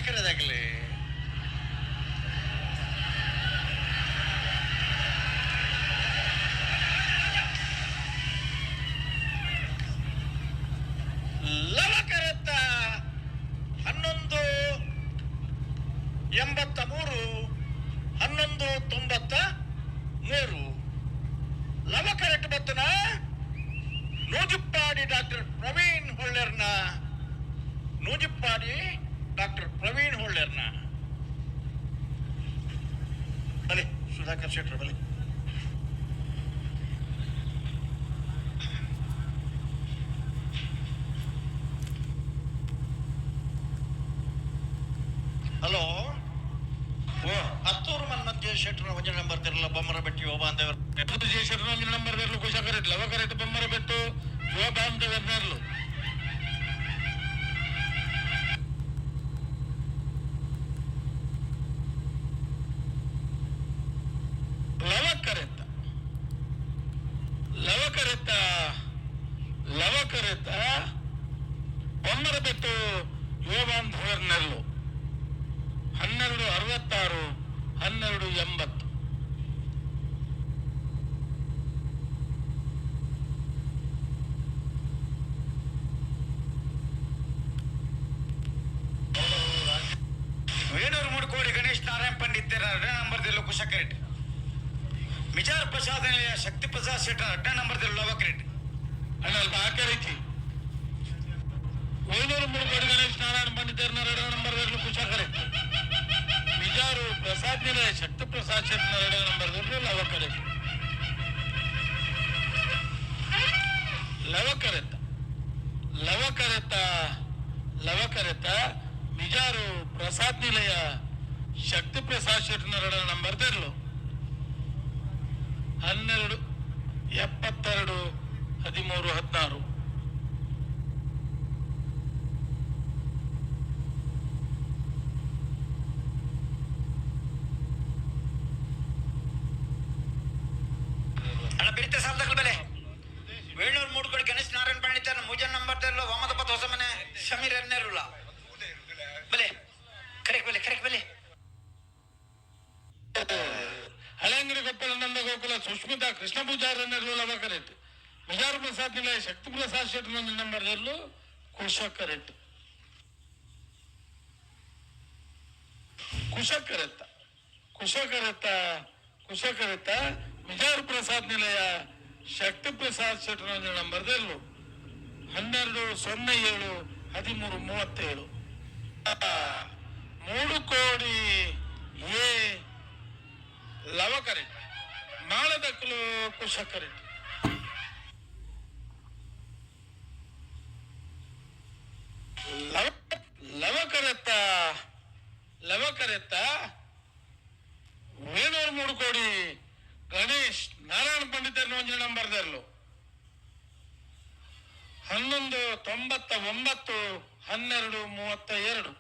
ಕರೆದಾಗಲಿ ಲವಕರತ್ತ 1183 1193 ಲವಕರೆಟ್ ಬತ್ತನ ನೂಜುಪ್ಪಾಡಿ doctor Praveen ಹೊಳ್ಳೆರ್ನ ಬಲಿ ಸುಧಾಕರ್ ಶೆಟ್ರು ಬಲಿ. ಹಲೋ, ಹತ್ತೂರು ಮನ್ಮತ್ ಶೆಟ್ರು ಒಂಜನ ನಂಬರ್ ತೆರಲ್ಲ ಬೊಮ್ಮರ ಬೆಟ್ಟಿ ಓ ಬಾಂಧವರು ಶೆಟ್ರು ಒಂಜನ ನಂಬರ್ ತೆರಲು ಕುಶ ಕರೆಟ್ ಲವ ಕರೆಟ್ ಬೊಮ್ಮರ ಬೆಟ್ಟು ಓ ಬಾಂಧವರ್ನರ್ಲು ಲವಕರೆತ್ತ ಬೊಮ್ಮರ ಬೆಟ್ಟು ಯುವ ಬಾಂಧವರ್ನರ್ಲು 1266 1280. ವೇಣೂರು ಮೂಡುಕೋಡಿ ಗಣೇಶ್ ನಾರಾಯಣ್ ಪಂಡಿತ್ ನಂಬರ್ ದಿಲ್ಲ ಕುಶ ಕರೆಟ್. ಮಿಜಾರ್ ಪ್ರಸಾದ್ ಶಕ್ತಿ ಪ್ರಸಾದ್ ಶೆಟ್ಟರ್ 10 ನಂಬರ್ ದಿಲ್ಲ ಲವ ಕರೆಟ್ ಅಣ್ಣ ಆಕರಿತಿ. ವೇಣೂರು ಮೂಡುಕೋಡಿ ಗಣೇಶ್ ನಾರಾಯಣ್ ಪಂಡಿತ್ 2 ನಂಬರ್ ದಿಲ್ಲ ಕುಶ ಕರೆಟ್. ಮಿಜಾರು ಪ್ರಸಾದ್ ನಿಲಯ ಶಕ್ತಿ ಪ್ರಸಾದ್ ಶೆಟ್ಟರ್ 2 ನಂಬರ್ ದಿಲ್ಲ ಲವ ಕರೆಟ್. ಲವಕರೆತ್ತ ಮಿಜಾರು ಪ್ರಸಾದ್ ನಿಲಯ ಶಕ್ತಿ ಪ್ರಸಾದ್ ಶೆಟ್ಟರ್ 2 ನಂಬರ್ ತೆರಲು 12 72 13 16. ಅಣ್ಣ ಬೆಳಿತ ಸಾಲದಾಗಲ ಬೆಲೆ ವೇಣೂರು ಮೂಡುಕೋಡಿ ಗಣೇಶ್ ನಾರಾಯಣ್ ಪಂಡಿತ ಮೂಜನ್ ನಂಬರ್ ತೆರಲು ಒಮ್ಮದ ಪತ್ ಹೊಸ ಮನೆ ಶಮೀರ್ ಎನ್ನೆರುಲ್ಲ ಬೆಲೆ ಕರೆಕ್ಟ್ ಬೆಲೆ ಹಳೆಂಗಡಿ ಕೊಪ್ಪಳ ನಂದ ಗೋಕುಲ ಸುಷ್ಮಿತಾ ಕೃಷ್ಣ ಪೂಜಾರನ್ನೆರಲು ಲವ ಕರೆಟ್. ಮಿಜಾರು ಪ್ರಸಾದ್ ನಿಲಯ ಶಕ್ತಿ ಪ್ರಸಾದ್ ಶೆಟ್ಟರ್ ನಂಬರ್ ತೆರಲು ಕುಶ ಕರೆಟ್. ಕುಶಕರೆತ್ತ ಮಿಜಾರು ಪ್ರಸಾದ್ ನಿಲಯ ಶಕ್ತಿ ಪ್ರಸಾದ್ ಶೆಟ್ಟರ್ ನಂಬರ್ ತೆರಲು 1207 1337. ಮೂಡುಕೋಡಿ ಎ ಲವ ಕರೆಟ್ ಮಾಳದಕ್ಕಲು ಕುಶ ಕರೆಟ್. ಲವಕರೆತ್ತ ವೇಣೂರು ಮೂಡುಕೋಡಿ ಗಣೇಶ್ ನಾರಾಯಣ್ ಪಂಡಿತ್ ಒಂಜನ ನಂಬರ್ ತೆರಲು 1199 1232.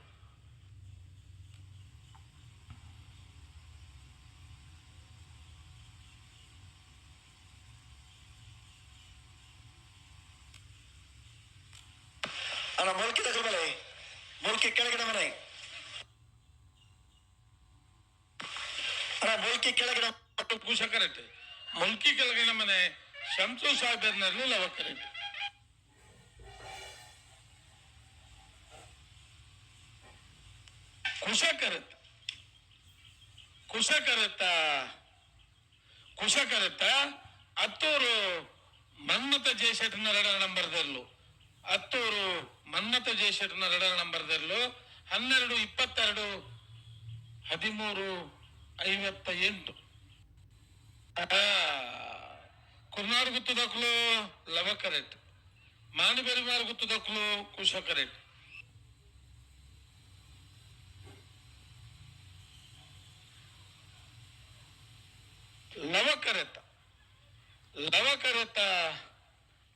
ಅಣ್ಣ ಮೊಳಕೆ ತಗೊಳ್ಬಲೆ ಮೊಳಕೆ ಕೆಳಗಡೆ ಮನೆ ಮೊಳಕೆ ಕೆಳಗಡೆ ಕುಶ ಕರೆಟ್. ಮೊಳಕೆ ಕೆಳಗಡೆ ಮನೆ ಶಂಸು ಸಾಹೇಬರ್ನರ್ಲು ಲವ ಕರೆಟ್. ಕುಶಕರೆತ್ತ ಹತ್ತೂರು ಮನ್ಮತ ಜಯಶೆಟ್ಟರ್ನ 2 ನಂಬರ್ ತೆರಲು ಹತ್ತೂರು ಮನ್ಮತ ಜಯಶೆಟ್ಟರ್ನ 2 ನಂಬರ್ ತೆರಲು 12 22 13 58. ಕುರ್ನಾಡ್ ಗುತ್ತದಕ್ಕಲು ಲವ ಕರೆಟ್. ಮಾಣಿಬೆರಿಮಾರ್ ಗುತ್ತದಕ್ಕಲು ಕುಶ ಕರೆಟ್.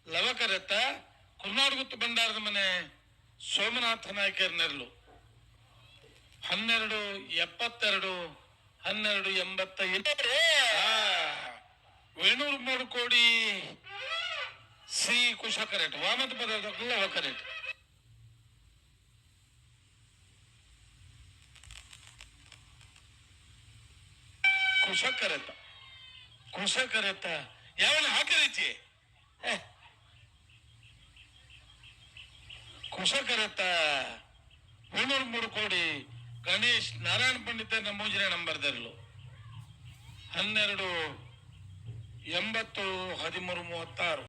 ಲವಕರೆತ್ತ ಕುರ್ನಾಡ್ ಗುತ್ತು ಬಂಡಾರದ ಮನೆ ಸೋಮನಾಥ ನಾಯ್ಕರ್ನೆರಲು 1272 1288. ವೇಣೂರು ಮೂಡುಕೋಡಿ ಸಿ ಕುಶ ಕರೆಟ್ ವಾಮದ ಪದಕ್ಕಲು ಲವ ಕರೆಟ್. ಕುಶ ಕರೆತ ಯಾವನ ಹಾಕರಿಚಿ ಕುಶ ಕರೆತ 303 ಕೋಡಿ ಗಣೇಶ್ ನಾರಾಯಣ ಪಂಡಿತನ ಮೂಜನೆ ನಂಬರ್ದರ್ಲು 12 80 13 36